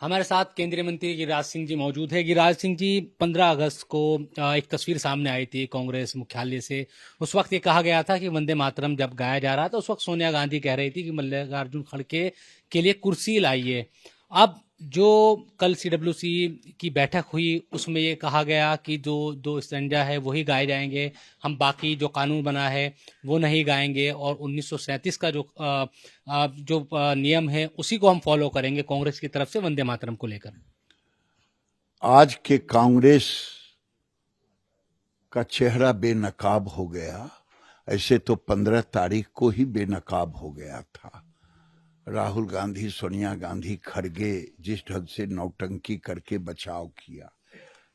हमारे साथ केंद्रीय मंत्री गिरिराज सिंह जी मौजूद है। गिरिराज सिंह जी, 15 अगस्त को एक तस्वीर सामने आई थी कांग्रेस मुख्यालय से। उस वक्त ये कहा गया था कि वंदे मातरम जब गाया जा रहा था, उस वक्त सोनिया गांधी कह रही थी कि मल्लिकार्जुन खड़गे के लिए कुर्सी लाइए। अब जो कल सीडब्ल्यूसी की बैठक हुई, उसमें ये कहा गया कि जो दो स्टैंजा है वही गाए जाएंगे, हम बाकी जो कानून बना है वो नहीं गाएंगे, और 1937 का जो नियम है उसी को हम फॉलो करेंगे कांग्रेस की तरफ से वंदे मातरम को लेकर। आज के कांग्रेस का चेहरा बेनकाब हो गया। ऐसे तो 15 तारीख को ही बेनकाब हो गया था। राहुल गांधी, सोनिया गांधी, खड़गे जिस ढंग से नौटंकी करके बचाव किया।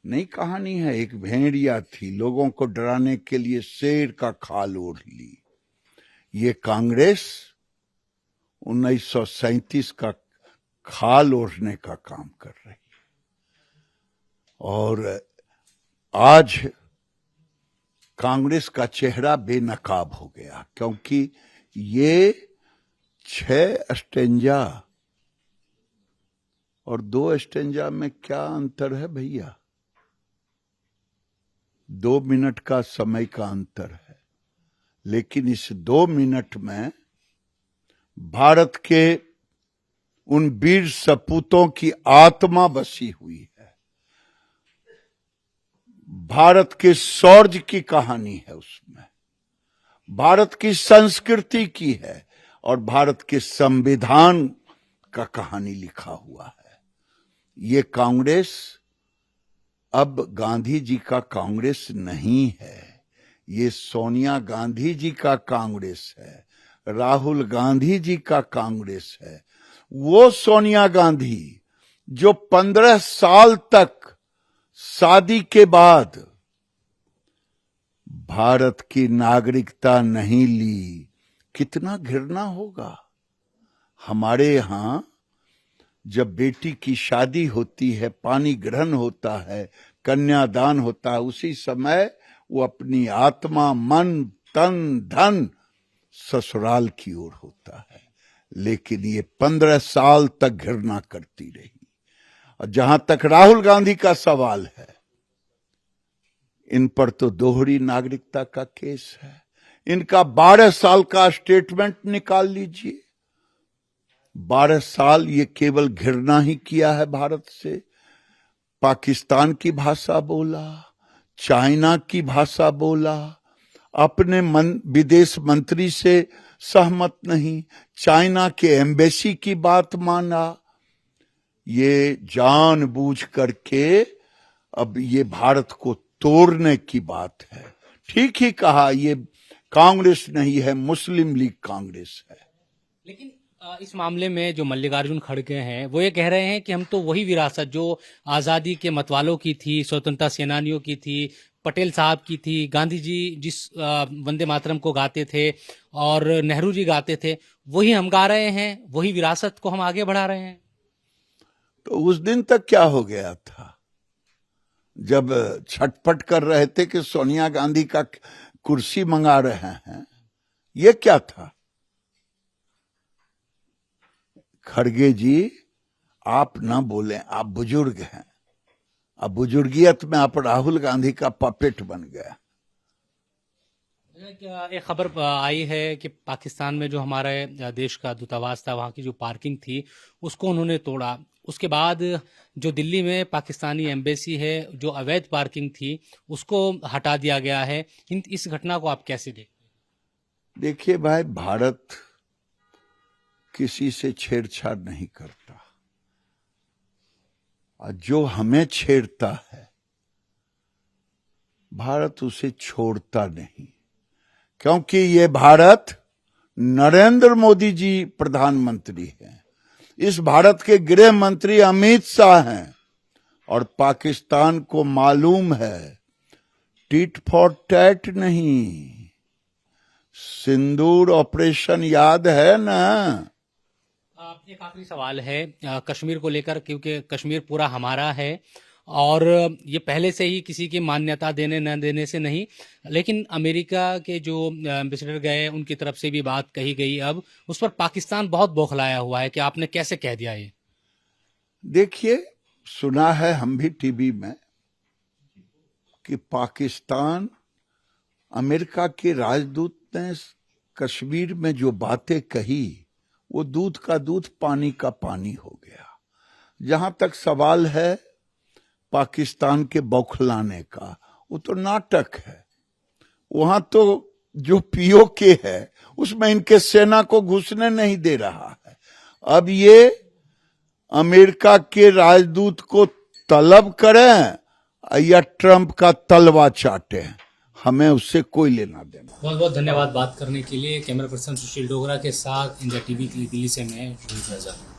नई कहानी है, एक भेड़िया थी, लोगों को डराने के लिए शेर का खाल ओढ़ ली। ये कांग्रेस 1937 का खाल ओढ़ने का काम कर रही। और आज कांग्रेस का चेहरा बेनकाब हो गया, क्योंकि ये 6 स्टेंजा और 2 स्टेंजा में क्या अंतर है भैया? 2 मिनट का समय का अंतर है, लेकिन इस 2 मिनट में भारत के उन वीर सपूतों की आत्मा बसी हुई है। भारत के शौर्य की कहानी है उसमें, भारत की संस्कृति की है, और भारत के संविधान का कहानी लिखा हुआ है। ये कांग्रेस अब गांधी जी का कांग्रेस नहीं है, ये सोनिया गांधी जी का कांग्रेस है, राहुल गांधी जी का कांग्रेस है। वो सोनिया गांधी जो 15 साल तक शादी के बाद भारत की नागरिकता नहीं ली, कितना घृणा होगा। हमारे यहां जब बेटी की शादी होती है, पानी ग्रहण होता है, कन्यादान होता है, उसी समय वो अपनी आत्मा, मन, तन, धन ससुराल की ओर होता है। लेकिन ये 15 साल तक घृणा करती रही। और जहां तक राहुल गांधी का सवाल है, इन पर तो दोहरी नागरिकता का केस है। इनका 12 साल का स्टेटमेंट निकाल लीजिए। 12 साल ये केवल घृणा ही किया है भारत से। पाकिस्तान की भाषा बोला, चाइना की भाषा बोला, अपने विदेश मंत्री से सहमत नहीं, चाइना के एम्बेसी की बात माना। ये जानबूझ करके अब ये भारत को तोड़ने की बात है। ठीक ही कहा, ये कांग्रेस नहीं है, मुस्लिम लीग कांग्रेस है। लेकिन इस मामले में जो मल्लिकार्जुन खड़गे हैं वो ये कह रहे हैं कि हम तो वही विरासत जो आज़ादी के मतवालों की थी, स्वतंत्रता सेनानियों की थी, पटेल साहब की थी, गांधी जी जिस वंदे मातरम को गाते थे और नेहरू जी गाते थे, वही हम गा रहे हैं, वही विरासत को हम आगे बढ़ा रहे हैं। तो उस दिन तक क्या हो गया था जब छटपट कर रहे थे कि सोनिया गांधी का कुर्सी मंगा रहे हैं? ये क्या था? खड़गे जी, आप ना बोलें, आप बुजुर्ग हैं। अब बुजुर्गियत में आप राहुल गांधी का पपेट बन गया। एक खबर आई है कि पाकिस्तान में जो हमारे देश का दूतावास था, वहाँ की जो पार्किंग थी उसको उन्होंने तोड़ा। उसके बाद जो दिल्ली में पाकिस्तानी एम्बेसी है, जो अवैध पार्किंग थी उसको हटा दिया गया है। इस घटना को आप कैसे देखते हैं? देखिए भाई, भारत किसी से छेड़छाड़ नहीं करता, और जो हमें छेड़ता है भारत उसे छोड़ता नहीं। क्योंकि ये भारत, नरेंद्र मोदी जी प्रधानमंत्री हैं, इस भारत के गृह मंत्री अमित शाह हैं, और पाकिस्तान को मालूम है टिट फॉर टैट नहीं, सिंदूर ऑपरेशन याद है ना। एक आखिरी सवाल है कश्मीर को लेकर, क्योंकि कश्मीर पूरा हमारा है और ये पहले से ही किसी की मान्यता देने न देने से नहीं, लेकिन अमेरिका के जो एम्बेसडर गए उनकी तरफ से भी बात कही गई। अब उस पर पाकिस्तान बहुत बौखलाया हुआ है कि आपने कैसे कह दिया ये। देखिए, सुना है हम भी टीवी में कि पाकिस्तान, अमेरिका के राजदूत ने कश्मीर में जो बातें कही वो दूध का दूध पानी का पानी हो गया। जहां तक सवाल है पाकिस्तान के बौखलाने का, वो तो नाटक है। वहां तो जो पीओके है उसमें इनके सेना को घुसने नहीं दे रहा है। अब ये अमेरिका के राजदूत को तलब करें या ट्रंप का तलवा चाटें, हमें उससे कोई लेना देना। बहुत बहुत धन्यवाद बात करने के लिए। कैमरा पर्सन सुशील डोगरा के साथ इंडिया टीवी के लिए दिल्ली से मैं रोहित रजा।